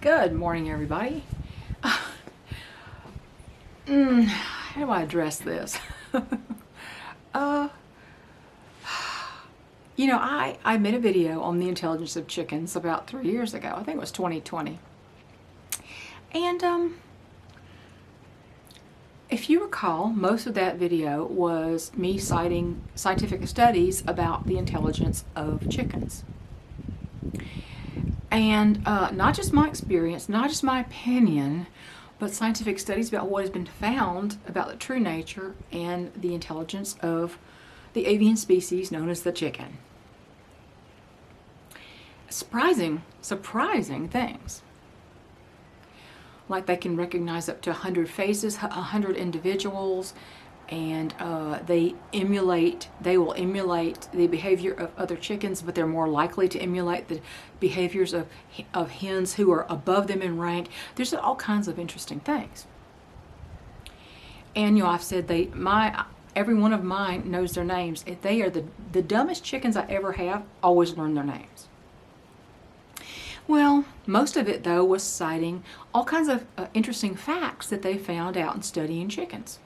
Good morning, everybody. How do I address this? uh, I made a video on the intelligence of chickens about 3 years ago. I think it was 2020. And if you recall, most of that video was me citing scientific studies about the intelligence of chickens. And not just my experience, not just my opinion, but scientific studies about what has been found about the true nature and the intelligence of the avian species known as the chicken. Surprising things. Like they can recognize up to 100 faces, 100 individuals, and they will emulate the behavior of other chickens, but they're more likely to emulate the behaviors of hens who are above them in rank. There's all kinds of interesting things. And I've said every one of mine knows their names. If they are the dumbest chickens I ever have, always learn their names. Well, most of it though was citing all kinds of interesting facts that they found out in studying chickens.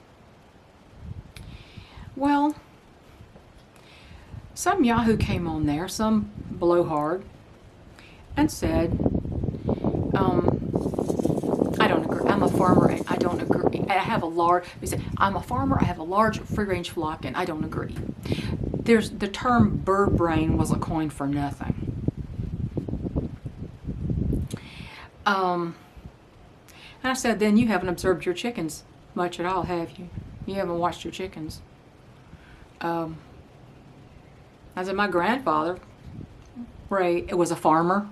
Well, some yahoo came on there, some blowhard, and said, I don't agree. I'm a farmer and I don't agree. I'm a farmer, I have a large free-range flock and I don't agree. The term birdbrain wasn't coined for nothing. And I said, then you haven't observed your chickens much at all, have you? You haven't watched your chickens. I said, my grandfather, Ray, was a farmer.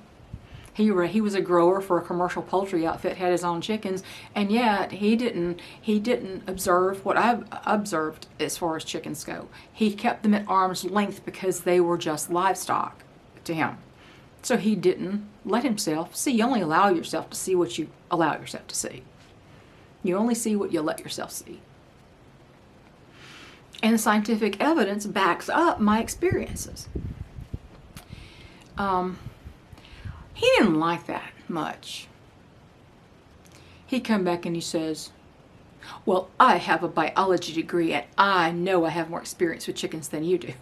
He was a grower for a commercial poultry outfit, had his own chickens, and yet he didn't observe what I've observed as far as chickens go. He kept them at arm's length because they were just livestock to him. So he didn't let himself see. You only allow yourself to see what you allow yourself to see. You only see what you let yourself see. And the scientific evidence backs up my experiences. He didn't like that much. He come back and he says, well, I have a biology degree and I know I have more experience with chickens than you do.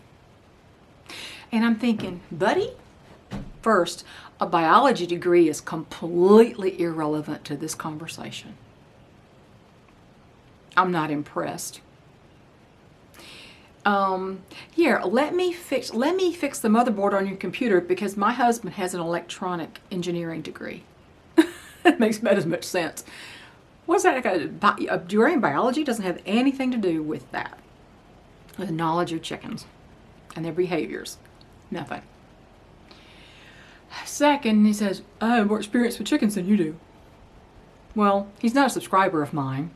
And I'm thinking, buddy, first, a biology degree is completely irrelevant to this conversation. I'm not impressed. Here, let me fix the motherboard on your computer because my husband has an electronic engineering degree. It makes about as much sense. What's that? A degree in biology doesn't have anything to do with that. The knowledge of chickens and their behaviors. Nothing. Second, he says, I have more experience with chickens than you do. Well, he's not a subscriber of mine.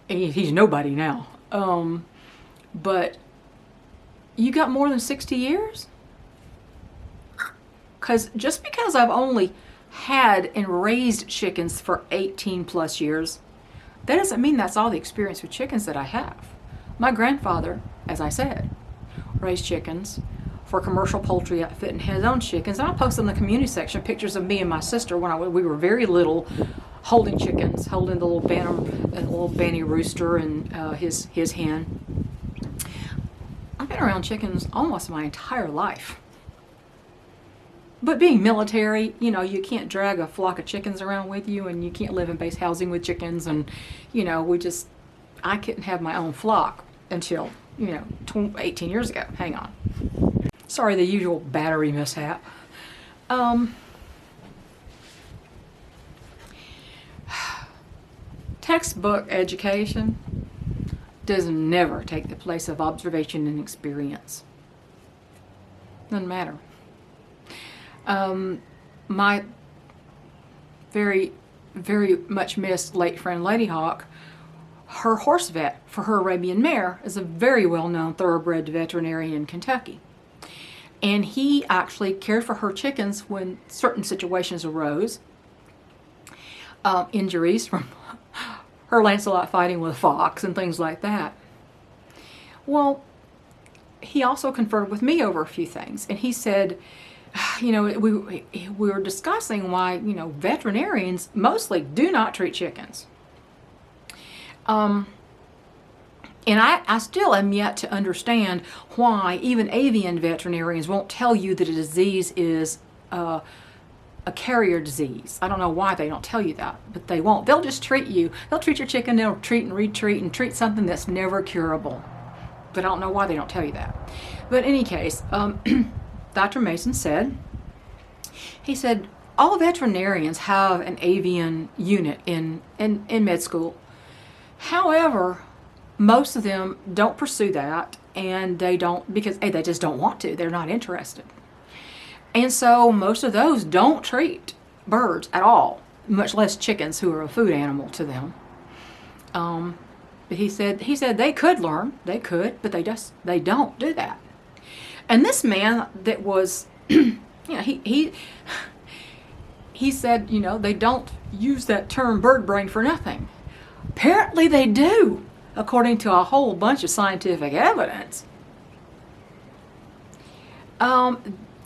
He's nobody now. But you got more than 60 years? Just because I've only had and raised chickens for 18 plus years, that doesn't mean that's all the experience with chickens that I have. My grandfather, as I said, raised chickens for a commercial poultry outfit and had his own chickens. And I posted in the community section pictures of me and my sister when we were very little, holding chickens, holding the little Banny rooster and his hen. I've been around chickens almost my entire life. But being military, you can't drag a flock of chickens around with you, and you can't live in base housing with chickens, and I couldn't have my own flock until 18 years ago. Hang on. Sorry, the usual battery mishap. Textbook education does never take the place of observation and experience. Doesn't matter. My very, very much missed late friend Lady Hawk, her horse vet for her Arabian mare is a very well-known thoroughbred veterinarian in Kentucky. And he actually cared for her chickens when certain situations arose. Injuries from her Lancelot fighting with a fox and things like that. Well, he also conferred with me over a few things, and he said, we were discussing why, veterinarians mostly do not treat chickens. And I still am yet to understand why even avian veterinarians won't tell you that a disease is a carrier disease. I don't know why they don't tell you that, but they won't. They'll just treat you. They'll treat your chicken, they'll treat and retreat and treat something that's never curable. But I don't know why they don't tell you that. But in any case, Dr. Mason said, he said, all veterinarians have an avian unit in med school. However, most of them don't pursue that, and they don't, because they just don't want to. They're not interested. And so most of those don't treat birds at all, much less chickens, who are a food animal to them. But he said they could learn, they could, but they don't do that. And this man that was, he said, they don't use that term bird brain for nothing. Apparently they do, according to a whole bunch of scientific evidence.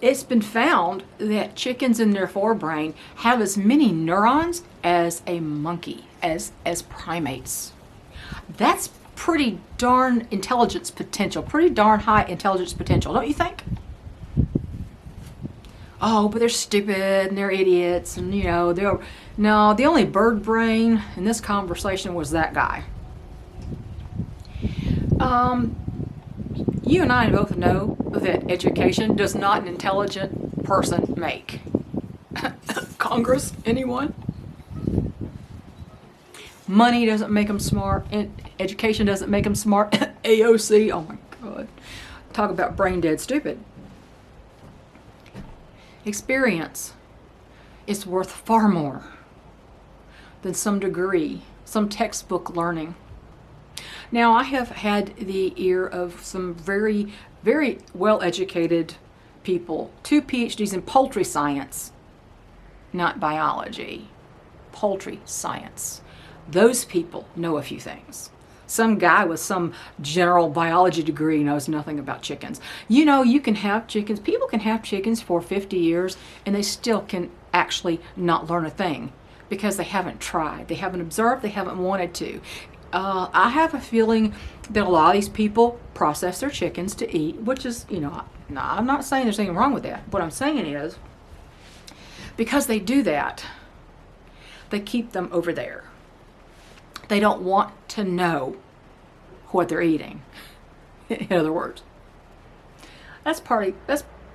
It's been found that chickens in their forebrain have as many neurons as a monkey, as primates. That's pretty darn intelligence potential, pretty darn high intelligence potential, don't you think? Oh, but they're stupid and they're idiots and no, the only bird brain in this conversation was that guy. You and I both know that education does not an intelligent person make. Congress, anyone? Money doesn't make them smart. Education doesn't make them smart. AOC, oh my God. Talk about brain dead stupid. Experience is worth far more than some degree, some textbook learning. Now, I have had the ear of some very, very well-educated people, 2 PhDs in poultry science, not biology, poultry science. Those people know a few things. Some guy with some general biology degree knows nothing about chickens. You can have chickens, people can have chickens for 50 years and they still can actually not learn a thing because they haven't tried, they haven't observed, they haven't wanted to. I have a feeling that a lot of these people process their chickens to eat, which is, I'm not saying there's anything wrong with that. What I'm saying is, because they do that, they keep them over there. They don't want to know what they're eating. In other words, that's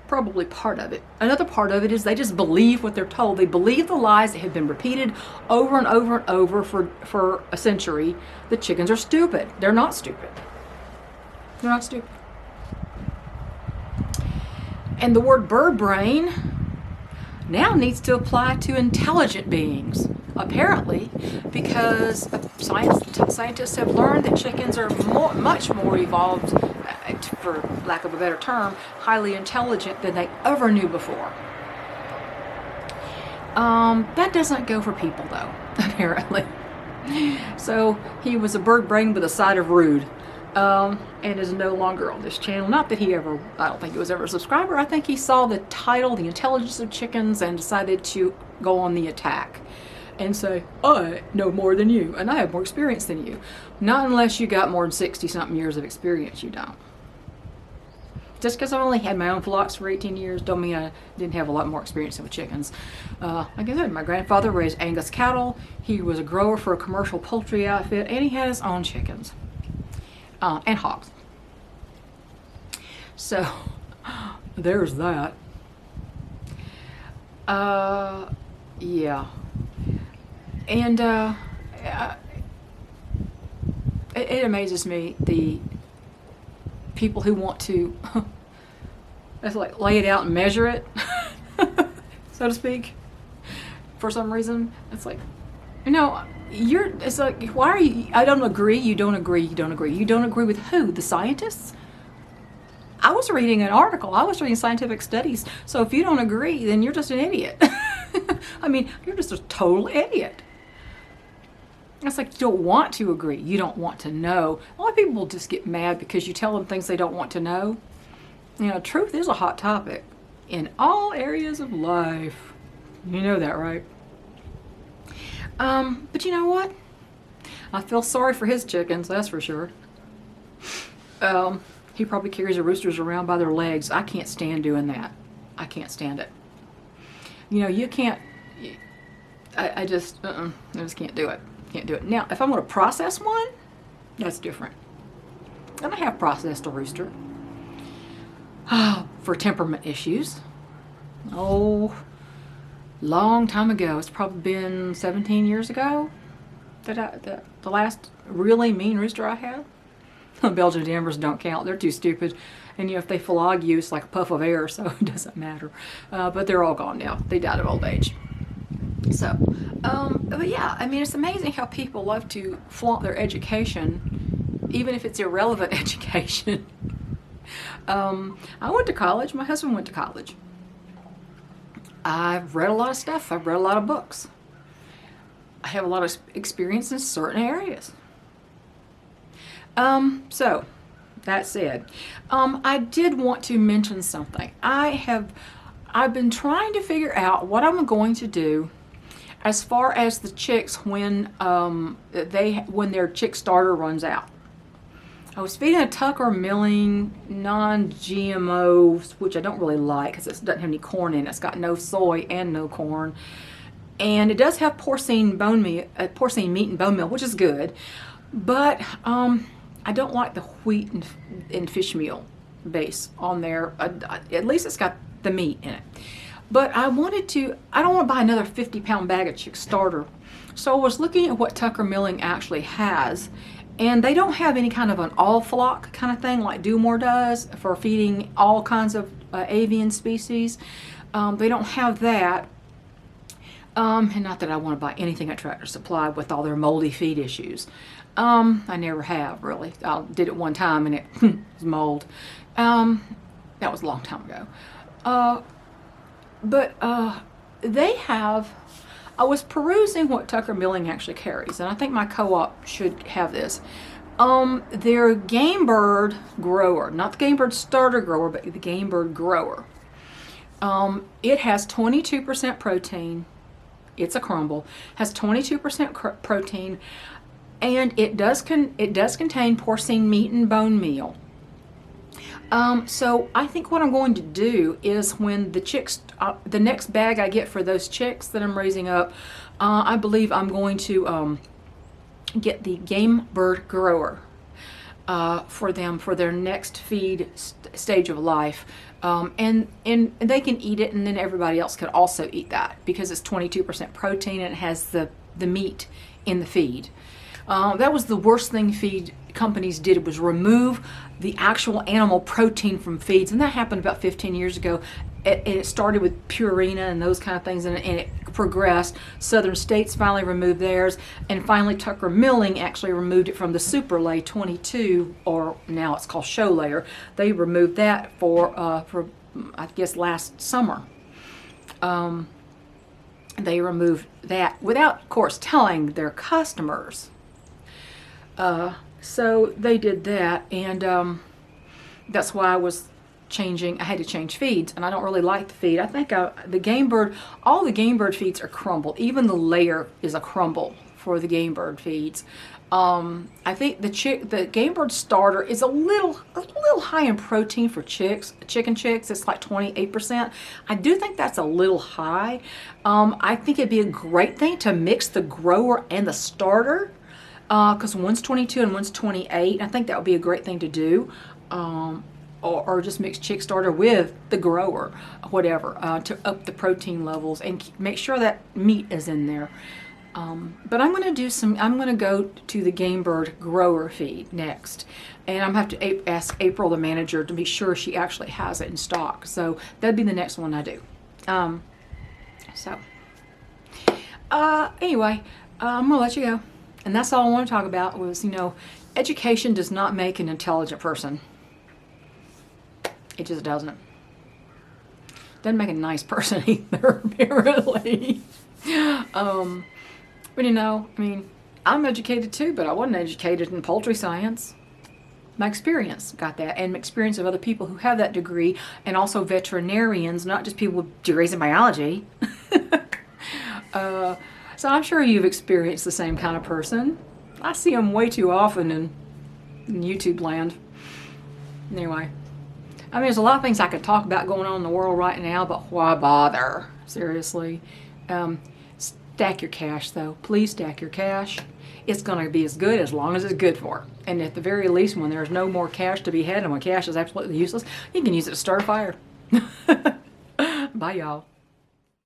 probably part of it. Another part of it is they just believe what they're told. They believe the lies that have been repeated over and over and over for a century. The chickens are stupid. They're not stupid. They're not stupid. And the word bird brain now needs to apply to intelligent beings, apparently, because scientists have learned that chickens are much more evolved, for lack of a better term, highly intelligent than they ever knew before. That doesn't go for people, though, apparently. So he was a bird brain with a side of rude, and is no longer on this channel. Not that I don't think he was ever a subscriber. I think he saw the title, The Intelligence of Chickens, and decided to go on the attack and say, I know more than you, and I have more experience than you. Not unless you got more than 60-something years of experience, you don't. Just because I've only had my own flocks for 18 years don't mean I didn't have a lot more experience with chickens. Like I said, my grandfather raised Angus cattle. He was a grower for a commercial poultry outfit, and he had his own chickens. And hogs. So, there's that. Yeah. And it amazes me, the people who want to it's like lay it out and measure it, so to speak, for some reason. It's like, it's like, why are you, I don't agree, you don't agree, you don't agree. You don't agree with who? The scientists? I was reading an article, I was reading scientific studies, so if you don't agree, then you're just an idiot. I mean, you're just a total idiot. It's like, you don't want to agree, you don't want to know. A lot of people will just get mad because you tell them things they don't want to know. Truth is a hot topic. in all areas of life. You know that, right? But you know what? I feel sorry for his chickens, that's for sure. He probably carries the roosters around by their legs. I can't stand doing that. I can't stand it. You know, you can't, I just can't do it. Can't do it. Now, if I'm going to process one, that's different. And I have processed a rooster for temperament issues. Oh, long time ago. It's probably been 17 years ago that the last really mean rooster I had. Belgian Denvers don't count. They're too stupid. And you know, if they flog you, it's like a puff of air, so it doesn't matter. But they're all gone now. They died of old age. So, but yeah, I mean, it's amazing how people love to flaunt their education, even if it's irrelevant education. I went to college. My husband went to college. I've read a lot of stuff. I've read a lot of books. I have a lot of experience in certain areas. So, that said, I did want to mention something. I've been trying to figure out what I'm going to do as far as the chicks when their chick starter runs out. I was feeding a Tucker Milling non-GMO, which I don't really like because it doesn't have any corn in it. It's got no soy and no corn. And it does have porcine meat and bone meal, which is good. But I don't like the wheat and fish meal base on there. At least it's got the meat in it. But I don't want to buy another 50-pound bag of chick starter. So I was looking at what Tucker Milling actually has. And they don't have any kind of an all-flock kind of thing like Dumore does for feeding all kinds of avian species. They don't have that. And not that I want to buy anything at Tractor Supply with all their moldy feed issues. I never have, really. I did it one time and it was mold. That was a long time ago. But they have... I was perusing what Tucker Milling actually carries, and I think my co-op should have this. Their game bird grower, not the game bird starter grower, but the game bird grower. It has 22% protein. It's a crumble. Has 22% protein, and it does contain porcine meat and bone meal. So I think what I'm going to do is when the chicks, the next bag I get for those chicks that I'm raising up, I believe I'm going to get the game bird grower for them for their next feed stage of life. And they can eat it, and then everybody else can also eat that because it's 22% protein and it has the meat in the feed. That was the worst thing feed companies did, was remove the actual animal protein from feeds, and that happened about 15 years ago. It started with Purina and those kind of things, and it progressed. Southern States finally removed theirs, and finally Tucker Milling actually removed it from the Super Lay 22, or now it's called Show Layer. They removed that for I guess last summer. They removed that without, of course, telling their customers. So they did that, and that's why I was changing. I had to change feeds, and I don't really like the feed. I think the game bird, all the game bird feeds are crumbled. Even the layer is a crumble for the game bird feeds. I think the game bird starter is a little high in protein for chicken chicks. It's like 28%. I do think that's a little high. I think it'd be a great thing to mix the grower and the starter. Because one's 22 and one's 28. I think that would be a great thing to do. Or just mix chick starter with the grower, whatever, to up the protein levels and make sure that meat is in there. But I'm going to go to the game bird grower feed next. And I'm going to have to ask April, the manager, to be sure she actually has it in stock. So that'd be the next one I do. Anyway, I'm going to let you go. And that's all I want to talk about was, education does not make an intelligent person. It just doesn't. Doesn't make a nice person either, apparently. But I mean, I'm educated too, but I wasn't educated in poultry science. My experience got that, and my experience of other people who have that degree, and also veterinarians, not just people with degrees in biology. So I'm sure you've experienced the same kind of person. I see them way too often in YouTube land. Anyway, I mean, there's a lot of things I could talk about going on in the world right now, but why bother? Seriously. Stack your cash, though. Please stack your cash. It's going to be as good as long as it's good for. And at the very least, when there's no more cash to be had and when cash is absolutely useless, you can use it to start a fire. Bye, y'all.